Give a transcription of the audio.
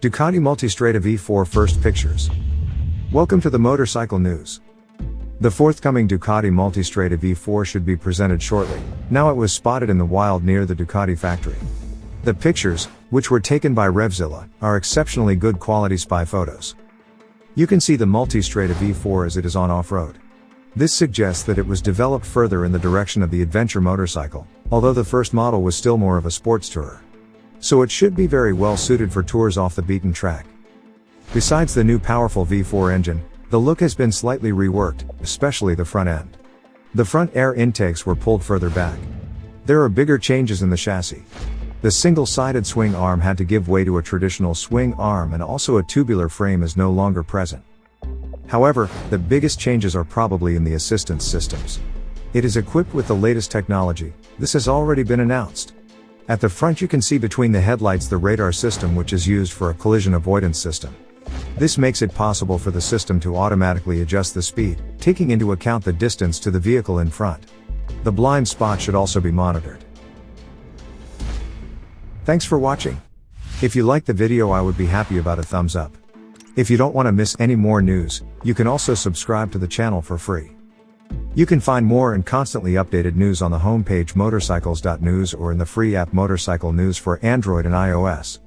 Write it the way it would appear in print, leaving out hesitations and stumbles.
Ducati Multistrada V4 First Pictures. Welcome to the Motorcycle News. The forthcoming Ducati Multistrada V4 should be presented shortly. Now it was spotted in the wild near the Ducati factory. The pictures, which were taken by Revzilla, are exceptionally good quality spy photos. You can see the Multistrada V4 as it is on off-road. This suggests that it was developed further in the direction of the adventure motorcycle, although the first model was still more of a sports tourer. So it should be very well suited for tours off the beaten track. Besides the new powerful V4 engine, the look has been slightly reworked, especially the front end. The front air intakes were pulled further back. There are bigger changes in the chassis. The single-sided swing arm had to give way to a traditional swing arm, and also a tubular frame is no longer present. However, the biggest changes are probably in the assistance systems. It is equipped with the latest technology. This has already been announced. At the front you can see between the headlights the radar system, which is used for a collision avoidance system. This makes it possible for the system to automatically adjust the speed, taking into account the distance to the vehicle in front. The blind spot should also be monitored. Thanks for watching. If you liked the video, I would be happy about a thumbs up. If you don't want to miss any more news, you can also subscribe to the channel for free. You can find more and constantly updated news on the homepage MOTORCYCLES.NEWS or in the free app Motorcycle News for Android and iOS.